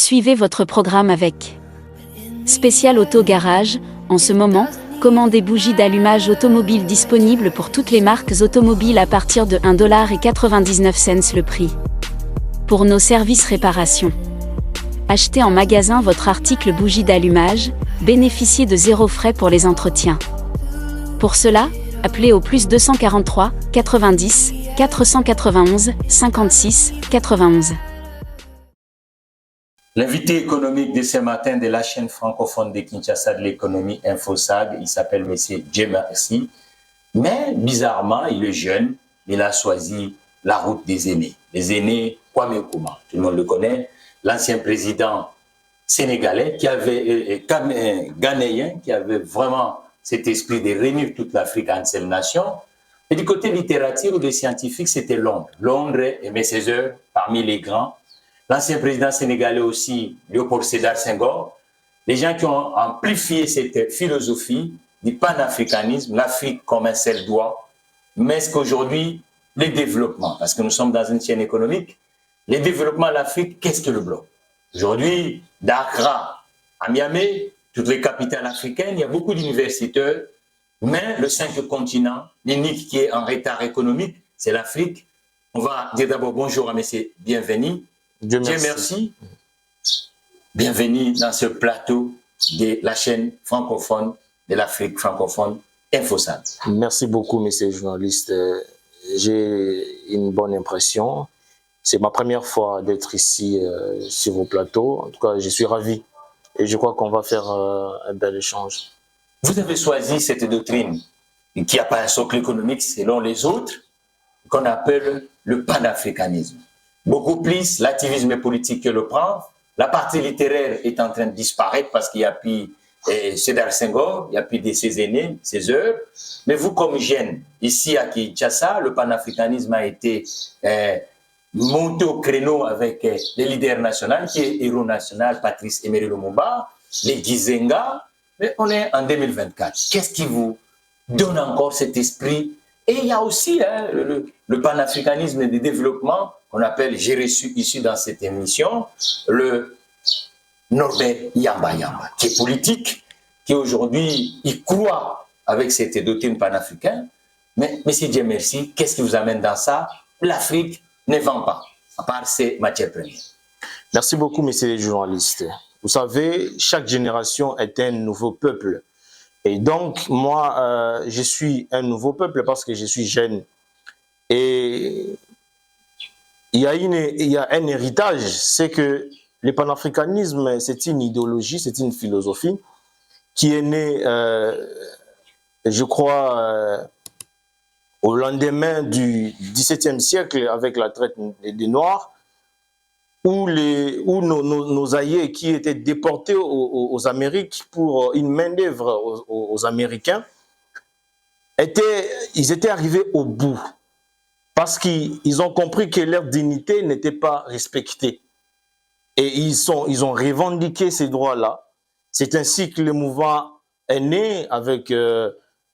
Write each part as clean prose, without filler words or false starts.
Suivez votre programme avec Spécial Auto Garage. En ce moment, commandez bougies d'allumage automobile disponibles pour toutes les marques automobiles à partir de 1,99$ le prix. Pour nos services réparation, achetez en magasin votre article bougie d'allumage, bénéficiez de 0 frais pour les entretiens. Pour cela, appelez au plus 243 90 491 56 91. L'invité économique de ce matin de la chaîne francophone de Kinshasa de l'économie InfoSag, il s'appelle M. Dieu merci. Mais bizarrement, il est jeune, il a choisi la route des aînés. Les aînés, Kwame Nkrumah, tout le monde le connaît, l'ancien président sénégalais, ghanéen, qui avait vraiment cet esprit de réunir toute l'Afrique en une seule nation. Et du côté littérature ou des scientifiques, c'était Londres. Londres aimait ses heures parmi les grands. L'ancien président sénégalais aussi, Léopold Sédar Senghor, les gens qui ont amplifié cette philosophie du panafricanisme, l'Afrique comme un seul doigt, mais est-ce qu'aujourd'hui, les développements, parce que nous sommes dans une chaîne économique, les développements de l'Afrique, qu'est-ce que le bloc? Aujourd'hui, d'Accra à Niamey, toutes les capitales africaines, il y a beaucoup d'universitaires, mais le 5e continent, l'unique qui est en retard économique, c'est l'Afrique. On va dire d'abord bonjour à M. Bienvenu. Dieu merci. Bienvenue dans ce plateau de la chaîne francophone de l'Afrique francophone, InfoSag. Merci beaucoup, monsieur le journaliste. J'ai une bonne impression. C'est ma première fois d'être ici sur vos plateaux. En tout cas, je suis ravi. Et je crois qu'on va faire un bel échange. Vous avez choisi cette doctrine qui n'a pas un socle économique selon les autres, qu'on appelle le panafricanisme. Beaucoup plus l'activisme politique que le prend. La partie littéraire est en train de disparaître parce qu'il n'y a plus Sédar Senghor, il n'y a plus de ses aînés, ses heures. Mais vous, comme jeune, ici à Kinshasa, le panafricanisme a été monté au créneau avec les leaders nationaux, qui est héros national, Patrice Emery Lumumba, les Gizenga. Mais on est en 2024. Qu'est-ce qui vous donne encore cet esprit? Et il y a aussi le panafricanisme de développement qu'on appelle, j'ai reçu ici dans cette émission, le Norbert Yamba Yamba, qui est politique, qui aujourd'hui, il croit avec cette doctrine panafricaine. Mais, monsieur Dieu merci, qu'est-ce qui vous amène dans ça? L'Afrique ne vend pas, à part ses matières premières. Merci beaucoup, monsieur le journaliste. Vous savez, chaque génération est un nouveau peuple. Et donc, moi, je suis un nouveau peuple parce que je suis jeune. Et il y a un héritage, c'est que le panafricanisme, c'est une idéologie, c'est une philosophie qui est née, je crois, au lendemain du XVIIe siècle avec la traite des Noirs, où nos aïeux qui étaient déportés aux Amériques pour une main-d'œuvre aux Américains, ils étaient arrivés au bout. Parce qu'ils ont compris que leur dignité n'était pas respectée. Et ils ont revendiqué ces droits-là. C'est ainsi que le mouvement est né avec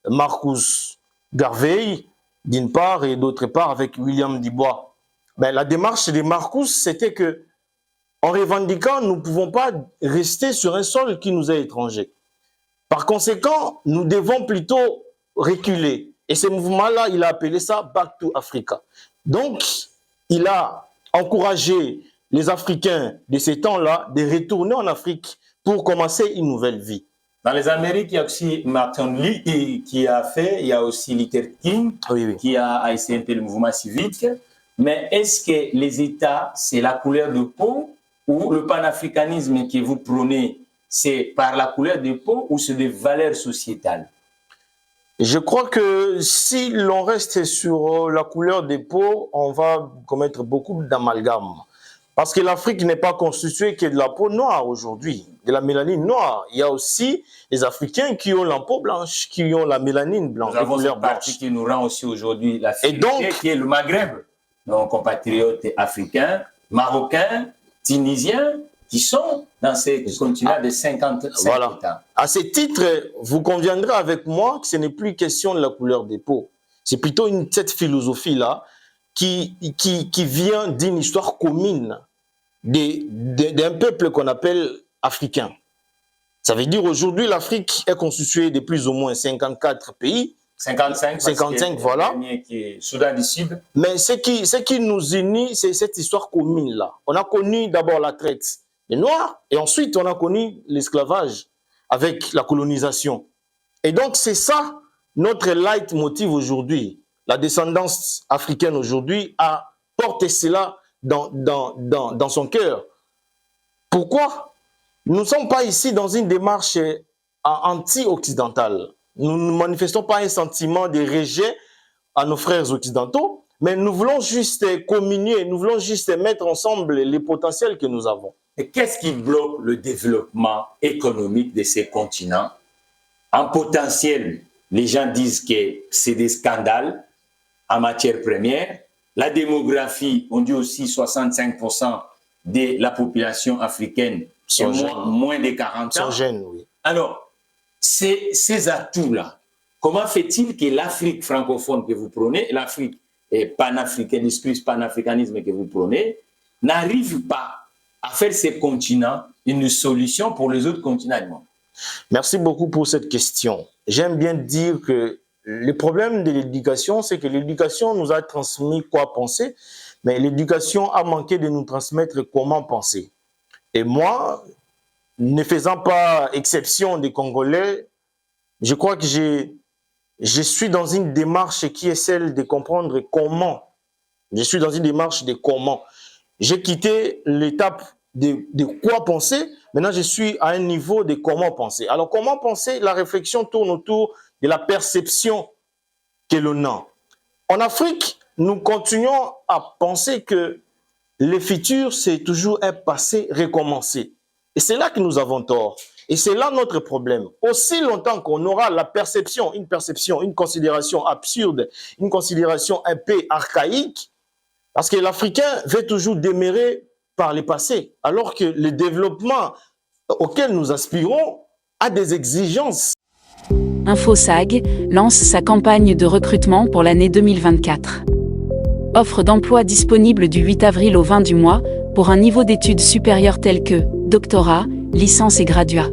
Marcus Garvey, d'une part, et d'autre part avec William Dubois. Ben, la démarche de Marcus, c'était que, en revendiquant, nous ne pouvons pas rester sur un sol qui nous est étranger. Par conséquent, nous devons plutôt reculer. Et ce mouvement-là, il a appelé ça « Back to Africa ». Donc, il a encouragé les Africains de ces temps-là de retourner en Afrique pour commencer une nouvelle vie. Dans les Amériques, il y a aussi Martin Lee qui a fait, il y a aussi Luther King qui a essayé un peu le mouvement civique. Mais est-ce que les États, c'est la couleur de peau ou le panafricanisme que vous prônez, c'est par la couleur de peau ou c'est des valeurs sociétales? Je crois que si l'on reste sur la couleur des peaux, on va commettre beaucoup d'amalgames. Parce que l'Afrique n'est pas constituée que de la peau noire aujourd'hui, de la mélanine noire. Il y a aussi les Africains qui ont la peau blanche, qui ont la mélanine blanche. Nous avons une partie qui nous rend aussi aujourd'hui la fierté, qui est le Maghreb. Nos compatriotes africains, marocains, tunisiens, qui sont dans ces continents de 55 États. À ce titre, vous conviendrez avec moi que ce n'est plus question de la couleur des peaux. C'est plutôt cette philosophie-là qui vient d'une histoire commune d'un peuple qu'on appelle africain. Ça veut dire aujourd'hui, l'Afrique est constituée de plus ou moins 54 pays. 55, voilà. Qui est Soudan du Sud. Mais ce qui nous unit, c'est cette histoire commune-là. On a connu d'abord la traite des Noirs et ensuite on a connu l'esclavage avec la colonisation. Et donc c'est ça notre leitmotiv aujourd'hui. La descendance africaine aujourd'hui a porté cela dans son cœur. Pourquoi? Nous ne sommes pas ici dans une démarche anti-occidentale. Nous ne manifestons pas un sentiment de rejet à nos frères occidentaux, mais nous voulons juste communier, nous voulons juste mettre ensemble les potentiels que nous avons. Et qu'est-ce qui bloque le développement économique de ces continents? En potentiel, les gens disent que c'est des scandales en matière première. La démographie, on dit aussi 65% de la population africaine est moins de 40 ans. Sont jeunes, oui. Alors, ces atouts-là, comment fait-il que l'Afrique francophone que vous prenez, l'Afrique panafricaine, l'esprit panafricanisme que vous prenez, n'arrive pas à faire ces continents une solution pour les autres continents du monde? Merci beaucoup pour cette question. J'aime bien dire que le problème de l'éducation, c'est que l'éducation nous a transmis quoi penser, mais l'éducation a manqué de nous transmettre comment penser. Et moi, ne faisant pas exception des Congolais, je crois que je suis dans une démarche qui est celle de comprendre comment. Je suis dans une démarche de comment. J'ai quitté l'étape de quoi penser. Maintenant, je suis à un niveau de comment penser. Alors, comment penser? La réflexion tourne autour de la perception que l'on a. En Afrique, nous continuons à penser que le futur, c'est toujours un passé recommencé. Et c'est là que nous avons tort. Et c'est là notre problème. Aussi longtemps qu'on aura la perception, une considération absurde, une considération un peu archaïque, parce que l'Africain veut toujours demeurer par le passé, alors que le développement auquel nous aspirons a des exigences. InfoSag lance sa campagne de recrutement pour l'année 2024. Offre d'emploi disponible du 8 avril au 20 du mois pour un niveau d'études supérieur tel que doctorat, licence et graduat.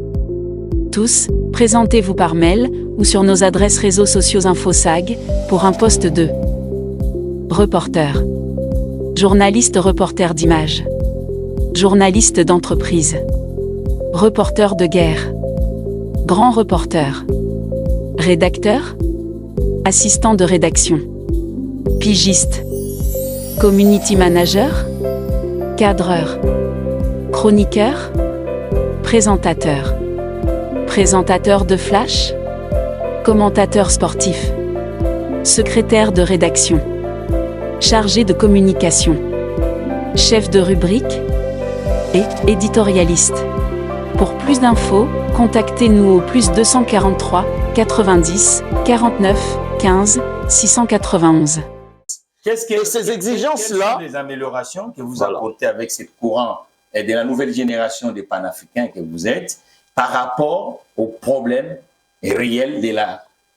Tous, présentez-vous par mail ou sur nos adresses réseaux sociaux InfoSag pour un poste de reporter, journaliste reporter d'images, journaliste d'entreprise, reporter de guerre, grand reporter, rédacteur, assistant de rédaction, pigiste, community manager, cadreur, chroniqueur, présentateur, présentateur de flash, commentateur sportif, secrétaire de rédaction, chargé de communication, chef de rubrique et éditorialiste. Pour plus d'infos, contactez-nous au +243 90 49 15 691. Qu'est-ce que ces exigences-là, quelles sont les améliorations que vous apportez avec ce courant et de la nouvelle génération des panafricains que vous êtes par rapport aux problèmes réels de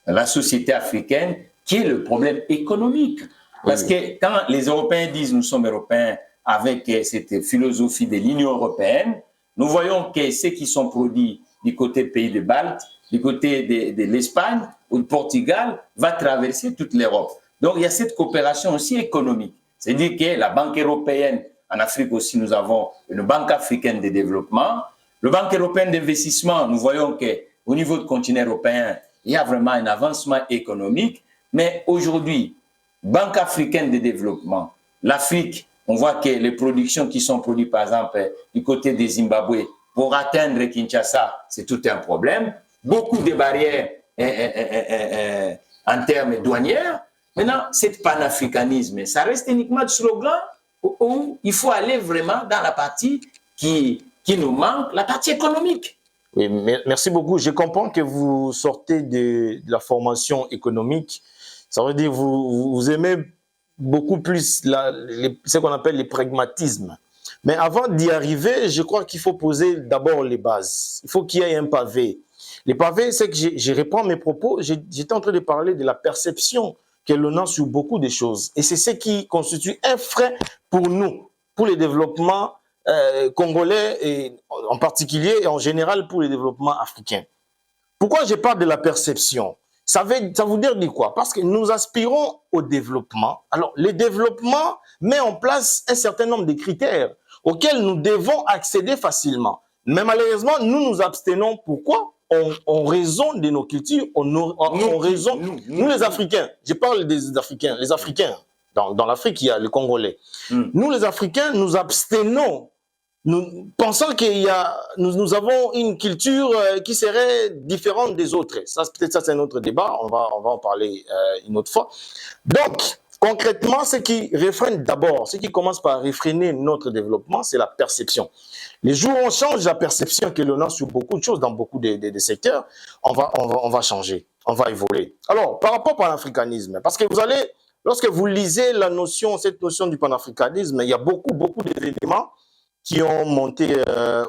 la société africaine, qui est le problème économique? Parce que quand les Européens disent nous sommes Européens avec cette philosophie de l'Union européenne, nous voyons que ceux qui sont produits du côté des pays de Baltes, du côté de l'Espagne ou du Portugal, va traverser toute l'Europe. Donc, il y a cette coopération aussi économique. C'est-à-dire que la Banque européenne, en Afrique aussi, nous avons une Banque africaine de développement. Le Banque européenne d'investissement, nous voyons qu'au niveau du continent européen, il y a vraiment un avancement économique. Mais aujourd'hui, Banque africaine de développement, l'Afrique, on voit que les productions qui sont produites, par exemple, du côté des Zimbabwe, pour atteindre Kinshasa, c'est tout un problème. Beaucoup de barrières en termes douanières. Maintenant, cet panafricanisme, ça reste uniquement du slogan où il faut aller vraiment dans la partie qui nous manque, la partie économique. Oui, merci beaucoup. Je comprends que vous sortez de la formation économique. Ça veut dire que vous aimez beaucoup plus ce qu'on appelle le pragmatisme. Mais avant d'y arriver, je crois qu'il faut poser d'abord les bases. Il faut qu'il y ait un pavé. Les pavés, c'est que je reprends mes propos. J'étais en train de parler de la perception que l'on a sur beaucoup de choses. Et c'est ce qui constitue un frein pour nous, pour le développement congolais, et en particulier et en général pour le développement africain. Pourquoi je parle de la perception? Ça veut dire quoi? Parce que nous aspirons au développement. Alors, le développement met en place un certain nombre de critères auxquels nous devons accéder facilement. Mais malheureusement, nous nous abstenons. Pourquoi? En raison de nos cultures, nous les Africains, je parle des Africains, les Africains, dans l'Afrique, il y a les Congolais. Nous les Africains, nous abstenons. Nous pensons nous avons une culture qui serait différente des autres. Ça, peut-être ça, c'est un autre débat. On va en parler une autre fois. Donc, concrètement, ce qui réfrène d'abord, ce qui commence par réfréner notre développement, c'est la perception. Les jours où on change la perception que l'on a sur beaucoup de choses, dans beaucoup de secteurs, on va changer, on va évoluer. Alors, par rapport au panafricanisme, parce que lorsque vous lisez cette notion du panafricanisme, il y a beaucoup d'événements qui ont monté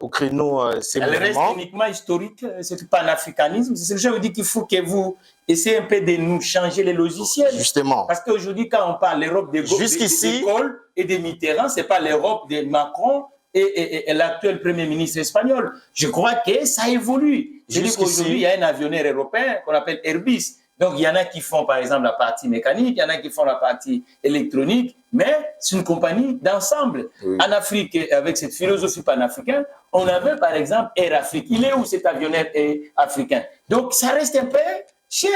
au créneau ces mouvements. Elle reste uniquement historique, ce panafricanisme. C'est ce que je veux dire qu'il faut que vous essayez un peu de nous changer les logiciels. Justement. Parce qu'aujourd'hui, quand on parle de l'Europe de Gaulle et de Mitterrand, ce n'est pas l'Europe de Macron et l'actuel Premier ministre espagnol. Je crois que ça évolue. Je dis qu'aujourd'hui, il y a un avionneur européen qu'on appelle Airbus. Donc, il y en a qui font, par exemple, la partie mécanique, il y en a qui font la partie électronique, mais c'est une compagnie d'ensemble. Oui. En Afrique, avec cette philosophie panafricaine, on avait, par exemple, Air Afrique. Il est où cet avionneur africain? Donc, ça reste un peu chez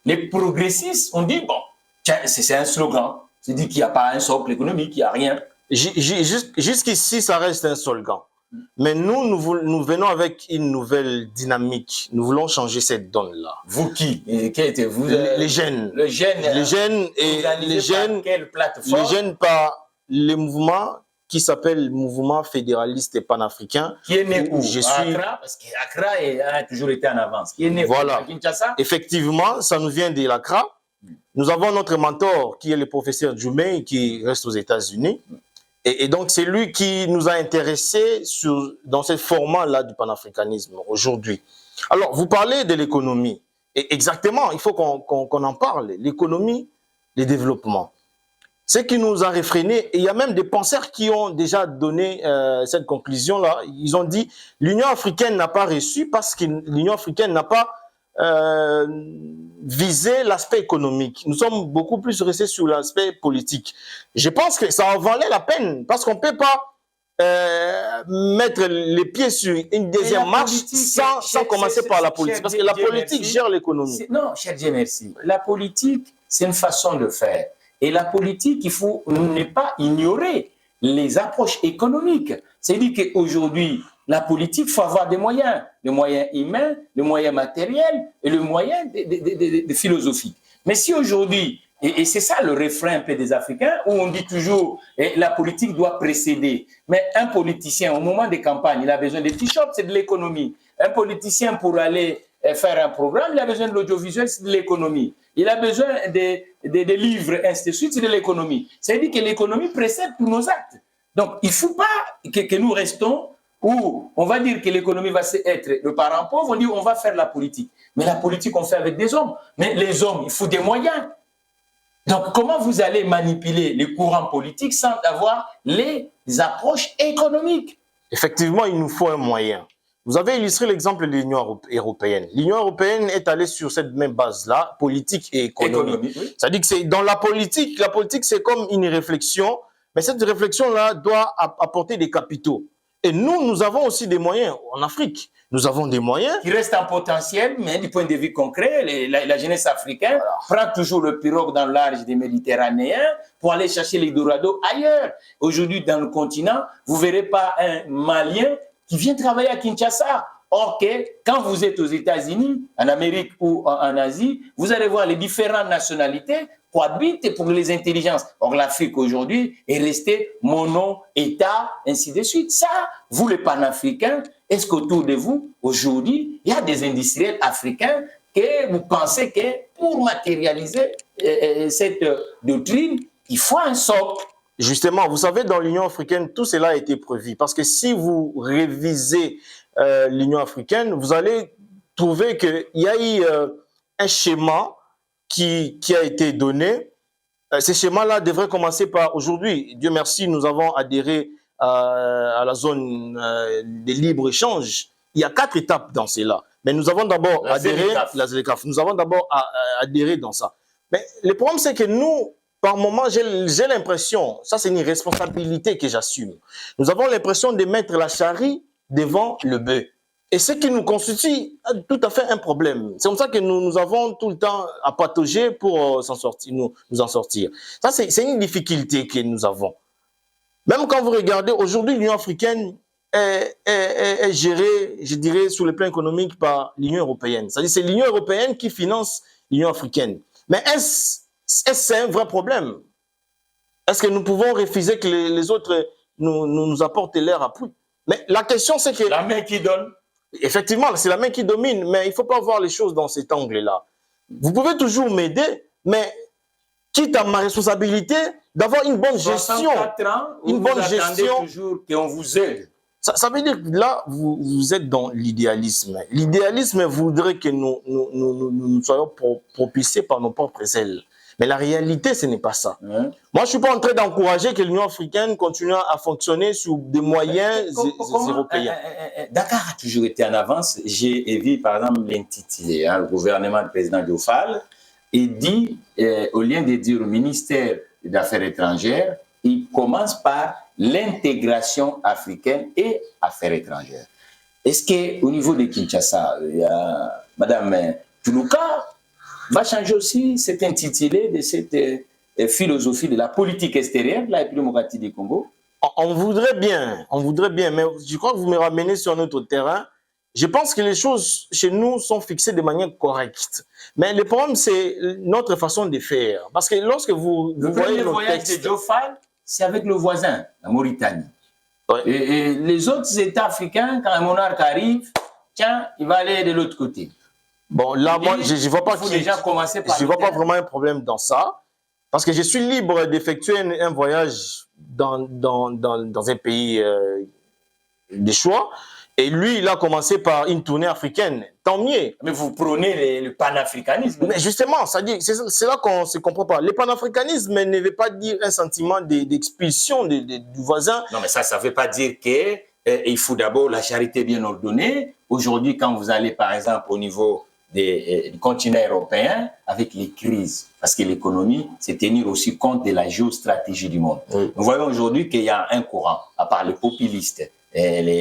les progressistes. On dit, bon, tiens, c'est un slogan. C'est dit qu'il n'y a pas un socle économique, il n'y a rien. Jusqu'ici, ça reste un slogan. Mais nous venons avec une nouvelle dynamique. Nous voulons changer cette donne-là. Vous qui êtes-vous? Les jeunes. Les jeunes par quelle plateforme? Les jeunes par le mouvement qui s'appelle Mouvement fédéraliste et panafricain. Qui est né où? Accra, parce qu'Accra a toujours été en avance. Qui est né voilà. À Kinshasa? Effectivement, ça nous vient de l'Accra. Nous avons notre mentor qui est le professeur Djoumé qui reste aux États-Unis. Et donc, c'est lui qui nous a intéressés dans ce format-là du panafricanisme aujourd'hui. Alors, vous parlez de l'économie. Et exactement, il faut qu'on en parle. L'économie, le développement. Ce qui nous a réfréné, et il y a même des penseurs qui ont déjà donné cette conclusion-là. Ils ont dit l'Union africaine n'a pas reçu parce que l'Union africaine n'a pas viser l'aspect économique. Nous sommes beaucoup plus restés sur l'aspect politique. Je pense que ça en valait la peine parce qu'on ne peut pas mettre les pieds sur une deuxième marche sans commencer par la politique. Parce que la politique gère l'économie. Non, cher Dieu merci. La politique, c'est une façon de faire. Et la politique, il faut ne pas ignorer les approches économiques. C'est-à-dire qu'aujourd'hui, la politique, il faut avoir des moyens humains, des moyens matériels et le moyen de philosophie. Mais si aujourd'hui, et c'est ça le refrain un peu des Africains, où on dit toujours la politique doit précéder. Mais un politicien, au moment des campagnes, il a besoin de t-shirts, c'est de l'économie. Un politicien, pour aller faire un programme, il a besoin de l'audiovisuel, c'est de l'économie. Il a besoin de livres, ainsi de suite, c'est de l'économie. C'est-à-dire que l'économie précède tous nos actes. Donc, il ne faut pas que nous restons où on va dire que l'économie va être le parent pauvre, on dit on va faire la politique. Mais la politique, on fait avec des hommes. Mais les hommes, il faut des moyens. Donc, comment vous allez manipuler les courants politiques sans avoir les approches économiques? Effectivement, il nous faut un moyen. Vous avez illustré l'exemple de l'Union européenne. L'Union européenne est allée sur cette même base-là, politique et économie. Oui. C'est-à-dire que c'est dans la politique c'est comme une réflexion, mais cette réflexion-là doit apporter des capitaux. Et nous avons aussi des moyens en Afrique. Nous avons des moyens. Qui restent en potentiel, mais du point de vue concret, la jeunesse africaine prend toujours le pirogue dans le large des Méditerranéens pour aller chercher les Dorado ailleurs. Aujourd'hui, dans le continent, vous ne verrez pas un Malien qui vient travailler à Kinshasa. Or que quand vous êtes aux États-Unis, en Amérique ou en Asie, vous allez voir les différentes nationalités cohabitent pour les intelligences. Or, l'Afrique aujourd'hui est restée mono-État, ainsi de suite. Ça, vous les panafricains, est-ce qu'autour de vous, aujourd'hui, il y a des industriels africains que vous pensez que pour matérialiser cette doctrine, il faut un socle? Justement, vous savez, dans l'Union africaine, tout cela a été prévu. Parce que si vous révisez l'Union africaine, vous allez trouver qu'il y a eu un schéma qui a été donné. Ce schéma-là devrait commencer par aujourd'hui. Dieu merci, nous avons adhéré à la zone de libre-échange, il y a 4 étapes dans cela. Mais nous avons d'abord adhéré, la ZLECAf, nous avons d'abord adhéré dans ça. Mais le problème, c'est que nous, par moment, j'ai l'impression, ça c'est une responsabilité que j'assume, nous avons l'impression de mettre la charrue devant le bœuf. Et ce qui nous constitue tout à fait un problème. C'est comme ça que nous avons tout le temps à patauger pour s'en sortir, nous en sortir. Ça, c'est une difficulté que nous avons. Même quand vous regardez, aujourd'hui, l'Union africaine est gérée, je dirais, sur le plan économique par l'Union européenne. C'est-à-dire c'est l'Union européenne qui finance l'Union africaine. Mais est-ce un vrai problème? Est-ce que nous pouvons refuser que les autres nous apportent leur appui? Mais la question, c'est que... La main qui donne. Effectivement, c'est la main qui domine, mais il ne faut pas voir les choses dans cet angle-là. Vous pouvez toujours m'aider, mais quitte à ma responsabilité d'avoir une bonne gestion. 64 ans, une bonne gestion. Toujours qu'on vous aide. Ça veut dire que là, vous êtes dans l'idéalisme. L'idéalisme voudrait que nous soyons propulsés par nos propres ailes. Mais la réalité, ce n'est pas ça. Moi, je ne suis pas en train d'encourager que l'Union africaine continue à fonctionner sur des moyens européens. Dakar a toujours été en avance. J'ai vu, par exemple, l'intitulé, le gouvernement du président Diofal, il dit, au lieu de dire au ministère des Affaires étrangères, il commence par l'intégration africaine et affaires étrangères. Est-ce qu'au niveau de Kinshasa, il y a Mme Toulouka va changer aussi cet intitulé de cette philosophie de la politique extérieure de la République démocratique du Congo? On voudrait bien, mais je crois que vous me ramenez sur notre terrain. Je pense que les choses chez nous sont fixées de manière correcte. Mais le problème, c'est notre façon de faire. Parce que lorsque vous voyez le voyage de Diofal, c'est avec le voisin, la Mauritanie. Ouais. Et les autres États africains, quand un monarque arrive, tiens, il va aller de l'autre côté. Bon, là, moi, je ne vois pas vraiment un problème dans ça, parce que je suis libre d'effectuer un voyage dans un pays de choix, et lui, il a commencé par une tournée africaine. Tant mieux. Mais vous prônez le panafricanisme. Mais justement, c'est là qu'on ne se comprend pas. Le panafricanisme ne veut pas dire un sentiment d'expulsion du voisin. Non, mais ça ne veut pas dire qu'il faut d'abord la charité bien ordonnée. Aujourd'hui, quand vous allez, par exemple, au niveau du continent européen, avec les crises, parce que l'économie, c'est tenir aussi compte de la géostratégie du monde. Oui. Nous voyons aujourd'hui qu'il y a un courant, à part les populistes,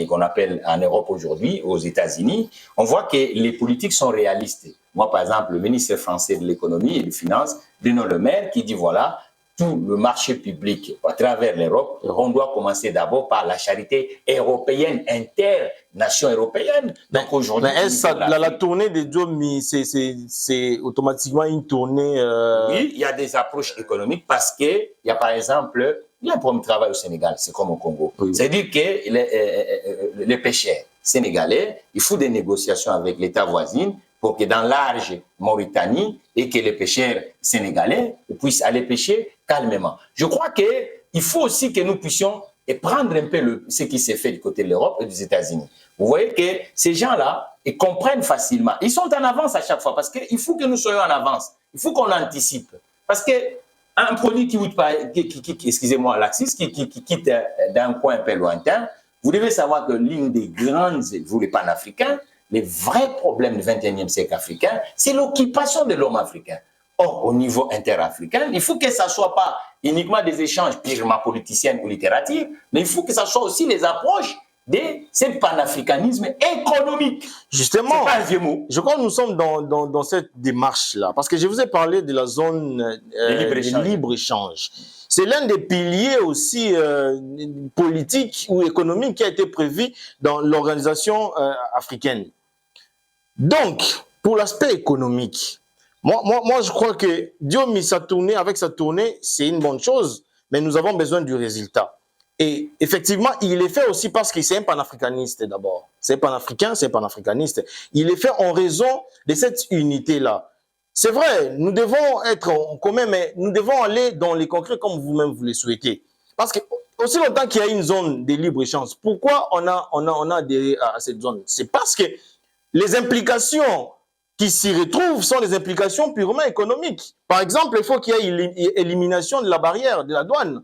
qu'on appelle en Europe aujourd'hui, aux États-Unis, on voit que les politiques sont réalistes. Moi, par exemple, le ministre français de l'économie et des finances, Bruno Le Maire, qui dit voilà, tout le marché public à travers l'Europe, on doit commencer d'abord par la charité européenne, nation européenne. Donc aujourd'hui, la tournée de Diomi, c'est automatiquement une tournée. Oui, il y a des approches économiques parce qu'il y a par exemple, il y a un problème de travail au Sénégal, c'est comme au Congo. Oui. C'est-à-dire que les pêcheurs sénégalais, il faut des négociations avec l'État voisin pour que dans large Mauritanie et que les pêcheurs sénégalais puissent aller pêcher calmement. Je crois qu'il faut aussi que nous puissions prendre un peu ce qui s'est fait du côté de l'Europe et des États-Unis. Vous voyez que ces gens-là, ils comprennent facilement. Ils sont en avance à chaque fois parce qu'il faut que nous soyons en avance. Il faut qu'on anticipe. Parce qu'un produit excusez-moi, l'axis, qui quitte d'un coin un peu lointain, vous devez savoir que l'une des grandes, vous les panafricains, les vrais problèmes du 21e siècle africain, c'est l'occupation de l'homme africain. Or, au niveau interafricain, il faut que ça ne soit pas uniquement des échanges purement politiciens ou littératifs, mais il faut que ça soit aussi les approches de ce panafricanisme économique. Justement, c'est pas un vieux mot. Je crois que nous sommes dans cette démarche-là, parce que je vous ai parlé de la zone de libre-échange. C'est l'un des piliers aussi politiques ou économiques qui a été prévu dans l'organisation africaine. Donc, pour l'aspect économique, moi, je crois que Diomi, avec sa tournée, c'est une bonne chose, mais nous avons besoin du résultat. Et effectivement, il est fait aussi parce que c'est un panafricaniste d'abord. C'est panafricain, c'est panafricaniste. Il est fait en raison de cette unité-là. C'est vrai, nous devons être en commun, mais nous devons aller dans les concrets comme vous-même vous le souhaitez. Parce que aussi longtemps qu'il y a une zone de libre-échange, pourquoi on a adhéré à cette zone? C'est parce que les implications qui s'y retrouvent sont des implications purement économiques. Par exemple, il faut qu'il y ait élimination de la barrière, de la douane.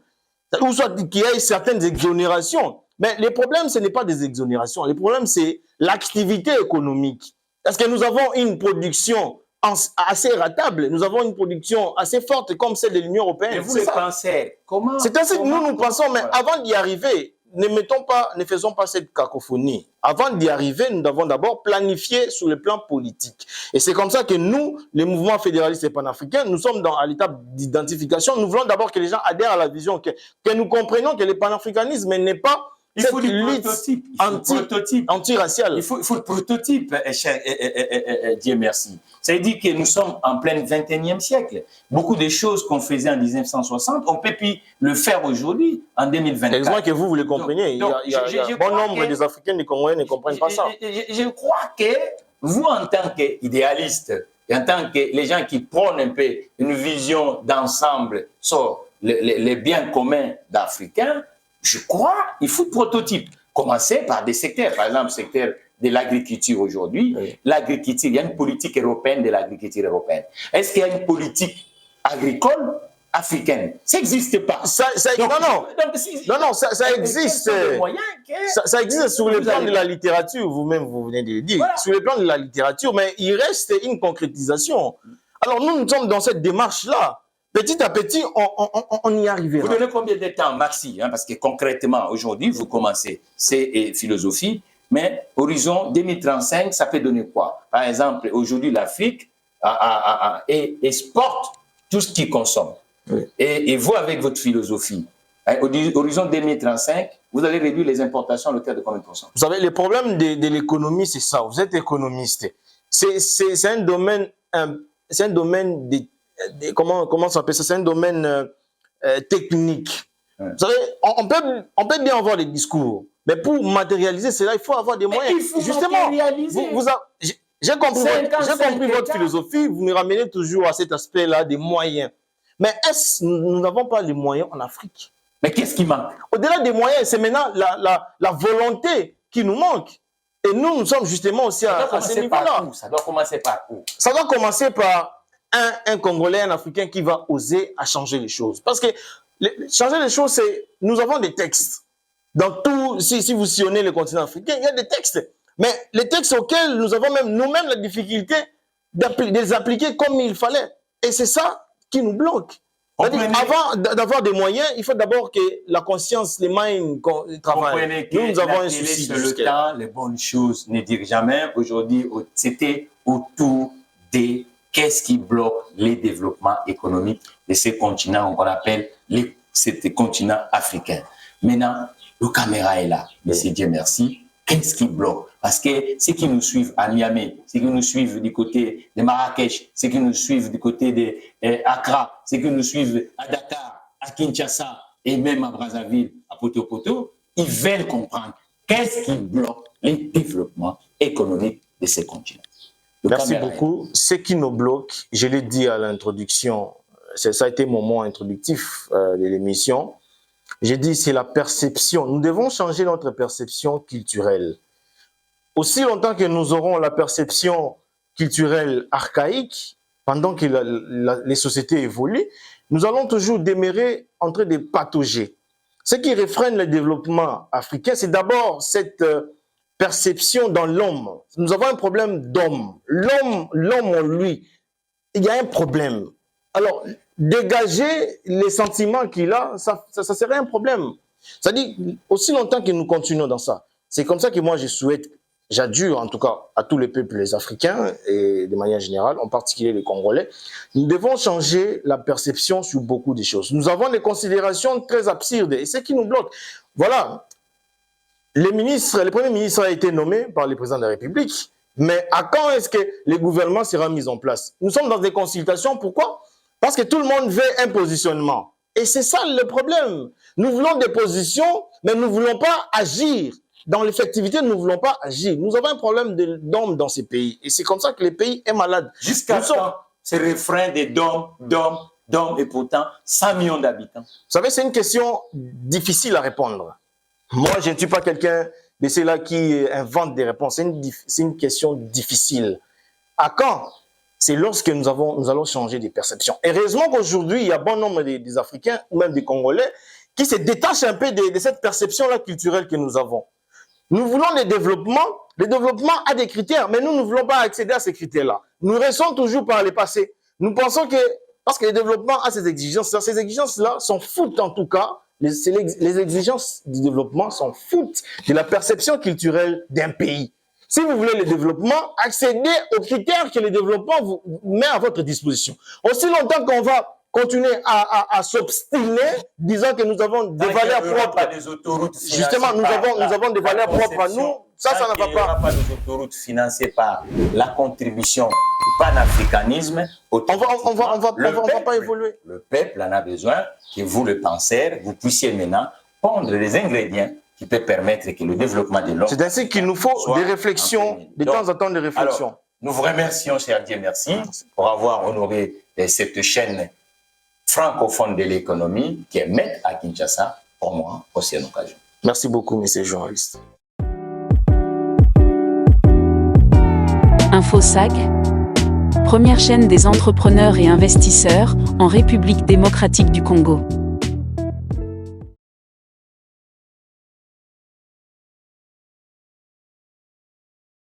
ou soit qu'il y ait certaines exonérations. Mais le problème, ce n'est pas des exonérations. Le problème, c'est l'activité économique. Parce que nous avons une production assez ratable, nous avons une production assez forte comme celle de l'Union européenne. Et vous les pensez, comment? C'est ainsi que nous pensons, mais avant d'y arriver, ne faisons pas cette cacophonie. Avant d'y arriver, nous devons d'abord planifier sur le plan politique. Et c'est comme ça que nous, les mouvements fédéralistes et panafricains, nous sommes à l'étape d'identification. Nous voulons d'abord que les gens adhèrent à la vision, que nous comprenions que le panafricanisme n'est pas il faut du prototype. Anti-racial. Il faut le prototype, cher Dieu merci. Ça veut dire que nous sommes en plein 21e siècle. Beaucoup de choses qu'on faisait en 1960, on peut plus le faire aujourd'hui, en 2024. Exactement que vous le compreniez. Il y a bon nombre des Africains, des Congolais ne comprennent pas ça. Je crois que vous, en tant qu'idéaliste, et en tant que les gens qui prônent un peu une vision d'ensemble sur les biens communs d'Africains, je crois qu'il faut le prototype. Commencer par des secteurs, par exemple, le secteur de l'agriculture aujourd'hui. Oui. L'agriculture, il y a une politique européenne de l'agriculture européenne. Est-ce qu'il y a une politique agricole africaine? Ça n'existe pas. Ça existe. Ça existe sur le plan de la littérature, vous-même, vous venez de le dire. Voilà. Sur le plan de la littérature, mais il reste une concrétisation. Alors nous sommes dans cette démarche-là. Petit à petit, on y arrivera. Vous donnez combien de temps, Maxi, parce que concrètement, aujourd'hui, vous commencez, c'est philosophie, mais horizon 2035, ça peut donner quoi? Par exemple, aujourd'hui, l'Afrique exporte tout ce qu'il consomme. Oui. Et vous, avec votre philosophie, horizon 2035, vous allez réduire les importations à l'auteur de combien de pourcents? Vous savez, le problème de l'économie, c'est ça. Vous êtes économiste. C'est un domaine, comment ça s'appelle ça? C'est un domaine technique. Ouais. Vous savez, on peut bien avoir des discours, mais pour matérialiser cela, il faut avoir des moyens. Il faut matérialiser. J'ai compris votre philosophie, vous me ramenez toujours à cet aspect-là des moyens. Mais est-ce que nous n'avons pas les moyens en Afrique? Mais qu'est-ce qui manque? Au-delà des moyens, c'est maintenant la volonté qui nous manque. Et nous sommes justement aussi à ce niveau-là. Ça doit commencer par où? Ça doit commencer par un Congolais, un Africain qui va oser à changer les choses. Parce que changer les choses, c'est... Nous avons des textes. Dans tout... Si vous sillonnez le continent africain, il y a des textes. Mais les textes auxquels nous avons même nous-mêmes la difficulté de les appliquer comme il fallait. Et c'est ça qui nous bloque. Avant d'avoir des moyens, il faut d'abord que la conscience, les minds travaillent. Nous avons un souci. Sur le temps, les bonnes choses ne dirent jamais. Aujourd'hui, c'était autour des... Qu'est-ce qui bloque les développements économiques de ces continents qu'on appelle ces continents africains? Maintenant, le caméra est là. Monsieur Dieu merci. Qu'est-ce qui bloque? Parce que ceux qui nous suivent à Niamey, ceux qui nous suivent du côté de Marrakech, ceux qui nous suivent du côté de Accra, ceux qui nous suivent à Dakar, à Kinshasa et même à Brazzaville, à Poto-Poto, ils veulent comprendre qu'est-ce qui bloque les développements économiques de ces continents. Merci beaucoup. Ce qui nous bloque, je l'ai dit à l'introduction, ça a été mon mot introductif de l'émission, j'ai dit c'est la perception. Nous devons changer notre perception culturelle. Aussi longtemps que nous aurons la perception culturelle archaïque, pendant que les sociétés évoluent, nous allons toujours demeurer en train de patauger. Ce qui réfrène le développement africain, c'est d'abord cette perception dans l'homme. Nous avons un problème d'homme. L'homme en lui, il y a un problème. Alors, dégager les sentiments qu'il a, ça serait un problème. C'est-à-dire, aussi longtemps que nous continuons dans ça, c'est comme ça que moi je souhaite, j'adjure en tout cas à tous les peuples africains et de manière générale, en particulier les Congolais, nous devons changer la perception sur beaucoup de choses. Nous avons des considérations très absurdes et c'est ce qui nous bloque. Voilà. Le Premier ministre a été nommé par le président de la République, mais à quand est-ce que le gouvernement sera mis en place? Nous sommes dans des consultations, pourquoi? Parce que tout le monde veut un positionnement. Et c'est ça le problème. Nous voulons des positions, mais nous ne voulons pas agir. Dans l'effectivité, nous ne voulons pas agir. Nous avons un problème d'hommes dans ces pays. Et c'est comme ça que le pays est malade. Jusqu'à quand ce refrain des d'hommes, et pourtant 100 millions d'habitants? Vous savez, c'est une question difficile à répondre. Moi, je ne suis pas quelqu'un de ceux-là qui invente des réponses. C'est une question difficile. À quand? C'est lorsque nous allons changer des perceptions. Et heureusement qu'aujourd'hui, il y a bon nombre des Africains ou même des Congolais qui se détache un peu de cette perception-là culturelle que nous avons. Nous voulons le développement a des critères, mais nous ne voulons pas accéder à ces critères-là. Nous restons toujours par le passé. Nous pensons que, parce que le développement a ces exigences-là sont foutent en tout cas, les exigences du développement sont foutent de la perception culturelle d'un pays. Si vous voulez le développement, accédez aux critères que le développement vous met à votre disposition. Aussi longtemps qu'on va continuer à s'obstiner, disant que nous avons des valeurs propres. Justement, nous avons des valeurs propres à nous. Ça ne va pas. Il n'y aura pas des autoroutes financées par la contribution du panafricanisme. On va pas évoluer. Le peuple en a besoin que vous, le penseur, vous puissiez maintenant pondre les ingrédients qui peuvent permettre que le développement de l'homme. C'est ainsi qu'il nous faut des réflexions, de temps en temps des réflexions. Alors, nous vous remercions, cher Dieu, merci pour avoir honoré cette chaîne francophone de l'économie qui est maître à Kinshasa. Pour moi, aussi une occasion. Merci beaucoup, messieurs les journalistes. InfoSag, première chaîne des entrepreneurs et investisseurs en République démocratique du Congo.